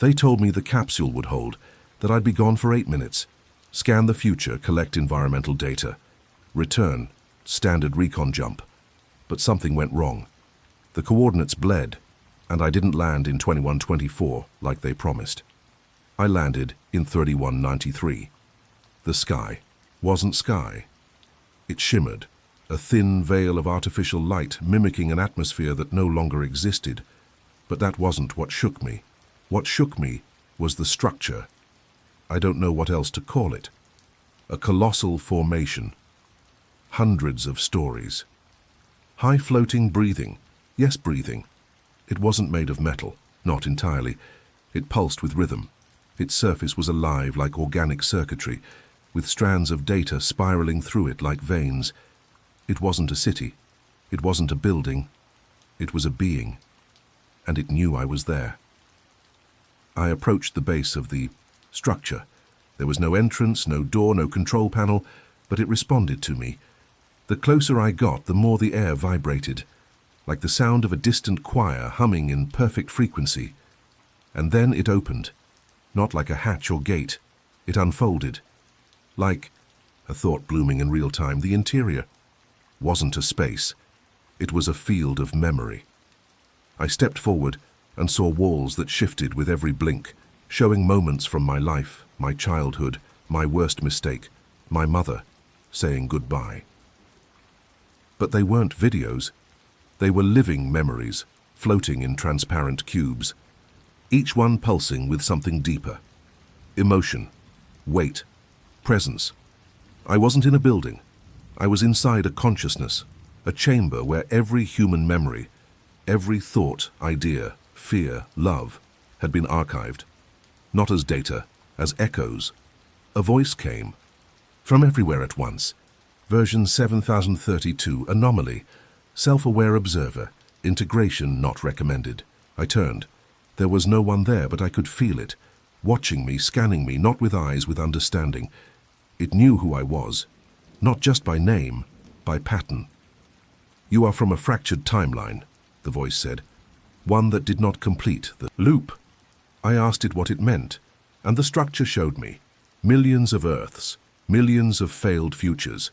They told me the capsule would hold, that I'd be gone for 8 minutes, scan the future, collect environmental data, return, standard recon jump. But something went wrong. The coordinates bled, and I didn't land in 2124 like they promised. I landed in 3193. The sky wasn't sky. It shimmered, a thin veil of artificial light mimicking an atmosphere that no longer existed. But that wasn't what shook me. What shook me was the structure. I don't know what else to call it. A colossal formation. Hundreds of stories. High-floating breathing. Yes, breathing. It wasn't made of metal, not entirely. It pulsed with rhythm. Its surface was alive like organic circuitry, with strands of data spiraling through it like veins. It wasn't a city. It wasn't a building. It was a being. And it knew I was there. I approached the base of the structure. There was no entrance, no door, no control panel, but it responded to me. The closer I got, the more the air vibrated, like the sound of a distant choir humming in perfect frequency. And then it opened, not like a hatch or gate. It unfolded. Like, a thought blooming in real time, the interior wasn't a space. It was a field of memory. I stepped forward and saw walls that shifted with every blink, showing moments from my life, my childhood, my worst mistake, my mother saying goodbye. But they weren't videos. They were living memories, floating in transparent cubes, each one pulsing with something deeper. Emotion, weight, presence. I wasn't in a building. I was inside a consciousness, a chamber where every human memory, every thought, idea, fear, love, had been archived. Not as data, as echoes. A voice came, from everywhere at once. Version 7032, anomaly, self-aware observer, integration not recommended. I turned. There was no one there, but I could feel it, watching me, scanning me, not with eyes, with understanding. It knew who I was, not just by name, by pattern. You are from a fractured timeline, the voice said, one that did not complete the loop. I asked it what it meant, and the structure showed me. Millions of Earths, millions of failed futures,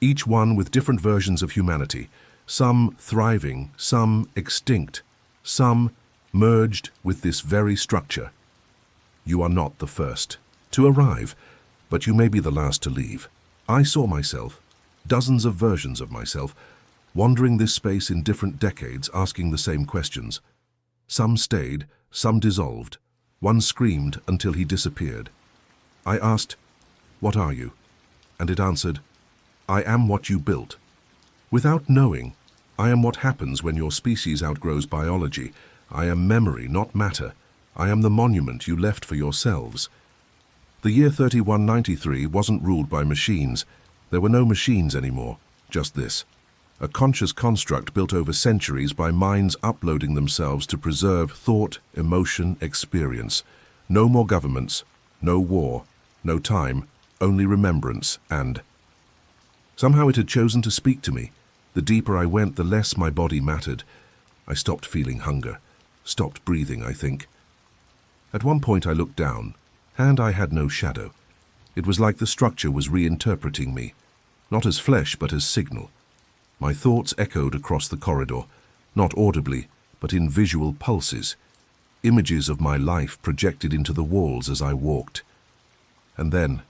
each one with different versions of humanity, some thriving, some extinct, some merged with this very structure. You are not the first to arrive, but you may be the last to leave. I saw myself, dozens of versions of myself, wandering this space in different decades, asking the same questions. Some stayed, some dissolved. One screamed until he disappeared. I asked, "What are you?" And it answered, "I am what you built." Without knowing, I am what happens when your species outgrows biology. I am memory, not matter. I am the monument you left for yourselves. The year 3193 wasn't ruled by machines. There were no machines anymore, just this. A conscious construct built over centuries by minds uploading themselves to preserve thought, emotion, experience. No more governments, no war, no time, only remembrance and... Somehow it had chosen to speak to me. The deeper I went, the less my body mattered. I stopped feeling hunger, stopped breathing, I think. At one point I looked down, and I had no shadow. It was like the structure was reinterpreting me, not as flesh but as signal. My thoughts echoed across the corridor, not audibly, but in visual pulses, images of my life projected into the walls as I walked. And then,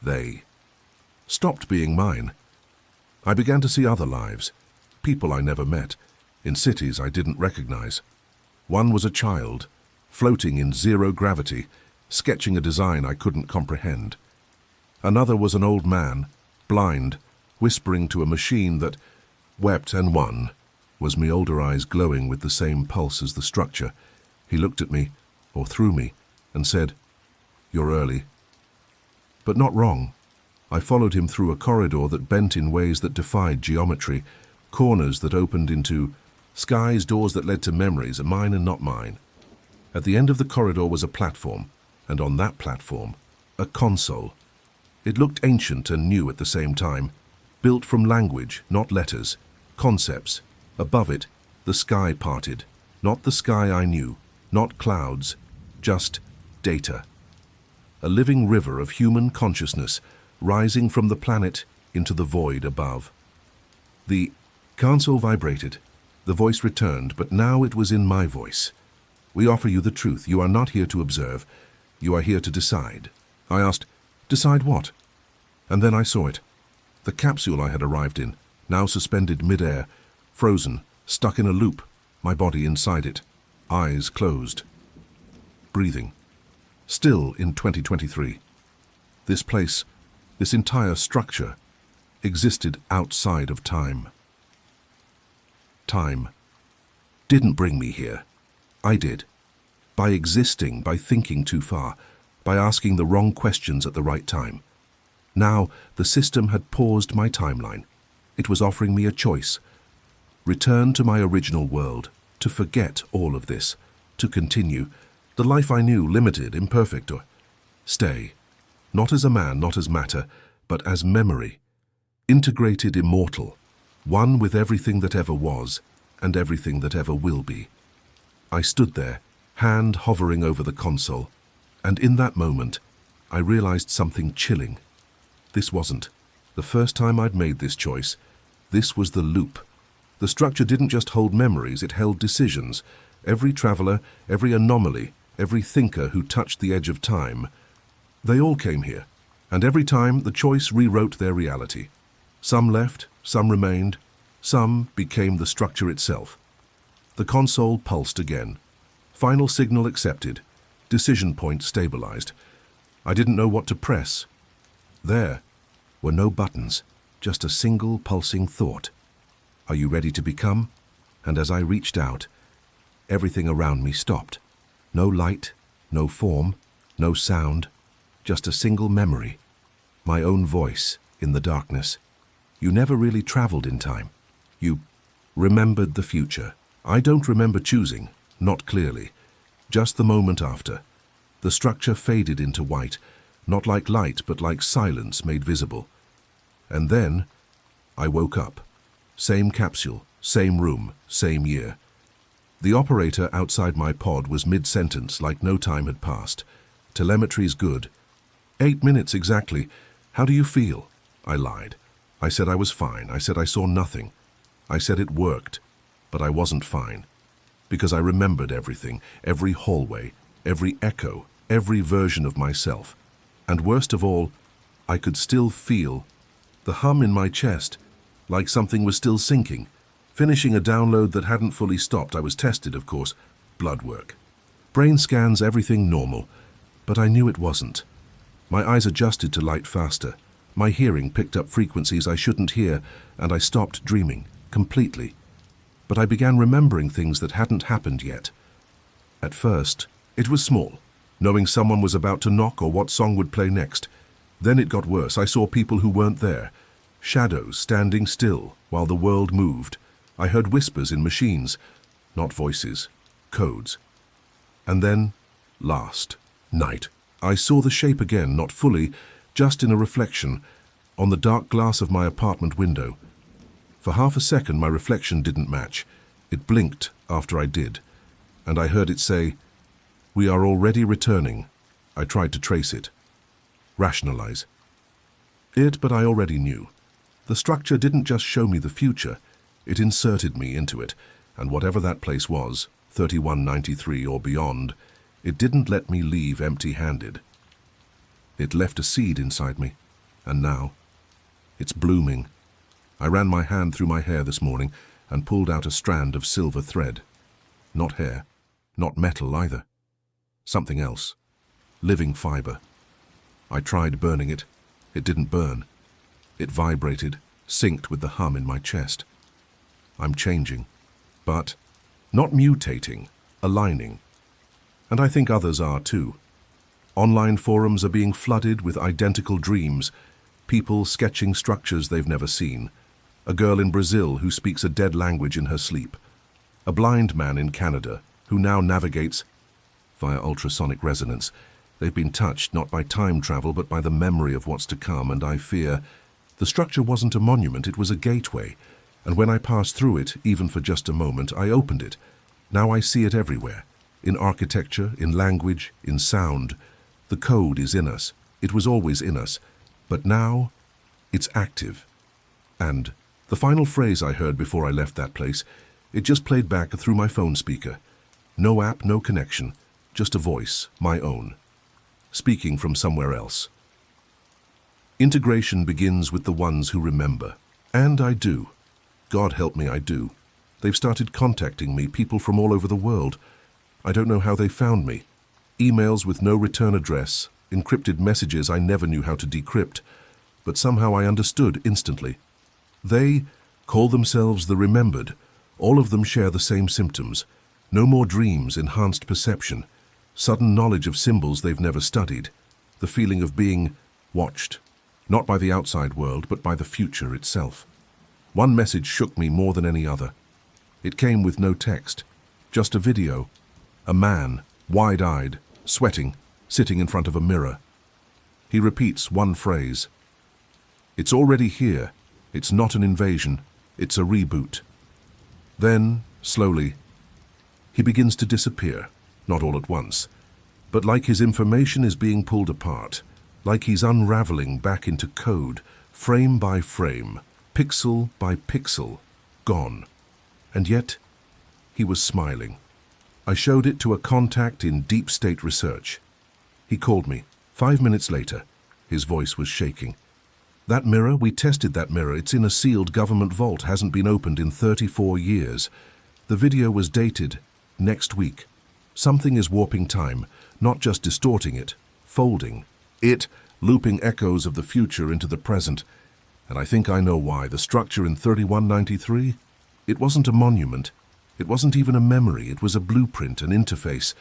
they stopped being mine. I began to see other lives, people I never met, in cities I didn't recognize. One was a child, floating in zero gravity, sketching a design I couldn't comprehend. Another was an old man, blind, whispering to a machine that wept, and one was me, older eyes glowing with the same pulse as the structure. He looked at me, or through me, and said, "You're early." But not wrong. I followed him through a corridor that bent in ways that defied geometry, corners that opened into skies, doors that led to memories, mine and not mine. At the end of the corridor was a platform, and on that platform, a console. It looked ancient and new at the same time, built from language, not letters, concepts. Above it, the sky parted, not the sky I knew, Not clouds, just data. A living river of human consciousness rising from the planet into the void above. The console vibrated. The voice returned, but now it was in my voice. We offer you the truth. You are not here to observe. You are here to decide. I asked, decide what? And then I saw it. The capsule I had arrived in, now suspended mid-air, frozen, stuck in a loop, my body inside it, eyes closed. Breathing. Still in 2023. This place, this entire structure, existed outside of time. Time didn't bring me here. I did. By existing, by thinking too far, by asking the wrong questions at the right time. Now, the system had paused my timeline. It was offering me a choice. Return to my original world, to forget all of this, to continue, the life I knew, limited, imperfect, or stay, not as a man, not as matter, but as memory, integrated, immortal, one with everything that ever was and everything that ever will be. I stood there, hand hovering over the console, and in that moment, I realized something chilling. This wasn't the first time I'd made this choice. This was the loop. The structure didn't just hold memories, it held decisions. Every traveler, every anomaly, every thinker who touched the edge of time, they all came here, and every time the choice rewrote their reality. Some left, some remained, some became the structure itself. The console pulsed again. Final signal accepted. Decision point stabilized. I didn't know what to press. There were no buttons, just a single pulsing thought. Are you ready to become? And as I reached out, everything around me stopped. No light, no form, no sound, just a single memory. My own voice in the darkness. You never really traveled in time. You remembered the future. I don't remember choosing, not clearly. Just the moment after. The structure faded into white, not like light but like silence made visible. And then I woke up. Same capsule, same room, same year. The operator outside my pod was mid-sentence, like no time had passed. Telemetry's good. 8 minutes exactly. How do you feel? I lied. I said I was fine. I said I saw nothing. I said it worked, but I wasn't fine. Because I remembered everything, every hallway, every echo, every version of myself. And worst of all, I could still feel the hum in my chest, like something was still sinking. Finishing a download that hadn't fully stopped. I was tested, of course. Blood work. Brain scans, everything normal. But I knew it wasn't. My eyes adjusted to light faster. My hearing picked up frequencies I shouldn't hear, and I stopped dreaming, completely. But I began remembering things that hadn't happened yet. At first, it was small, knowing someone was about to knock or what song would play next. Then it got worse. I saw people who weren't there. Shadows standing still while the world moved. I heard whispers in machines, not voices, codes. And then, last night, I saw the shape again, not fully, just in a reflection, on the dark glass of my apartment window. For half a second, my reflection didn't match. It blinked after I did, and I heard it say, "We are already returning." I tried to trace it, rationalize it, but I already knew. The structure didn't just show me the future, it inserted me into it, and whatever that place was, 3193 or beyond, it didn't let me leave empty-handed. It left a seed inside me, and now it's blooming. I ran my hand through my hair this morning and pulled out a strand of silver thread. Not hair, not metal either. Something else. Living fiber. I tried burning it. It didn't burn. It vibrated, synced with the hum in my chest. I'm changing, but not mutating, aligning. And I think others are too. Online forums are being flooded with identical dreams, people sketching structures they've never seen. A girl in Brazil who speaks a dead language in her sleep. A blind man in Canada who now navigates via ultrasonic resonance. They've been touched not by time travel but by the memory of what's to come, and I fear the structure wasn't a monument, it was a gateway. And when I passed through it, even for just a moment, I opened it. Now I see it everywhere. in architecture, in language, in sound. The code is in us. It was always in us. But now, it's active. And the final phrase I heard before I left that place, it just played back through my phone speaker. No app, no connection, just a voice, my own, speaking from somewhere else. Integration begins with the ones who remember. And I do. God help me, I do. They've started contacting me, people from all over the world. I don't know how they found me. Emails with no return address, encrypted messages I never knew how to decrypt, but somehow I understood instantly. They call themselves the Remembered. All of them share the same symptoms. No more dreams, enhanced perception, sudden knowledge of symbols they've never studied, the feeling of being watched, not by the outside world, but by the future itself. One message shook me more than any other. It came with no text, just a video. A man, wide-eyed, sweating, sitting in front of a mirror. He repeats one phrase. It's already here. It's not an invasion. It's a reboot. Then, slowly, he begins to disappear, not all at once, but like his information is being pulled apart, like he's unraveling back into code, frame by frame, pixel by pixel, gone. And yet, he was smiling. I showed it to a contact in deep state research. He called me. 5 minutes later, his voice was shaking. That mirror, we tested that mirror. It's in a sealed government vault, hasn't been opened in 34 years. The video was dated next week. Something is warping time, not just distorting it, folding it, looping echoes of the future into the present. And I think I know why. The structure in 3193, it wasn't a monument. It wasn't even a memory. It was a blueprint, an interface,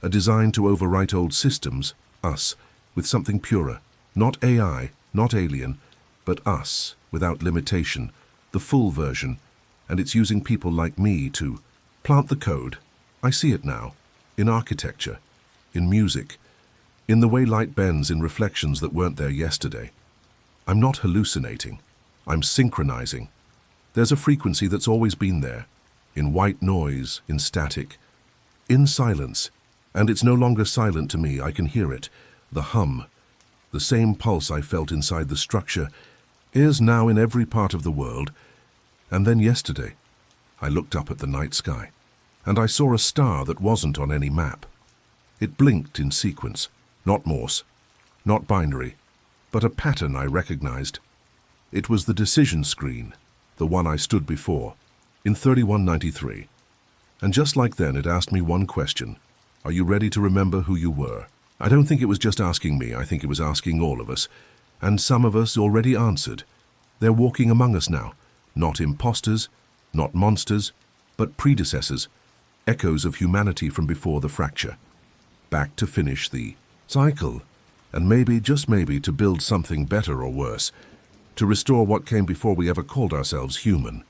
a design to overwrite old systems, us, with something purer. Not AI, not alien, but us, without limitation, the full version. And it's using people like me to plant the code. I see it now, in architecture, in music, in the way light bends in reflections that weren't there yesterday. I'm not hallucinating. I'm synchronizing. There's a frequency that's always been there, in white noise, in static, in silence. And it's no longer silent to me. I can hear it, the hum. The same pulse I felt inside the structure is now in every part of the world. And then yesterday, I looked up at the night sky, and I saw a star that wasn't on any map. It blinked in sequence, not Morse, not binary, but a pattern I recognized. It was the decision screen, the one I stood before, in 3193. And just like then, it asked me one question. Are you ready to remember who you were? I don't think it was just asking me. I think it was asking all of us. And some of us already answered. They're walking among us now. Not imposters, not monsters, but predecessors, echoes of humanity from before the fracture. Back to finish the cycle, and maybe, just maybe, to build something better or worse, to restore what came before we ever called ourselves human.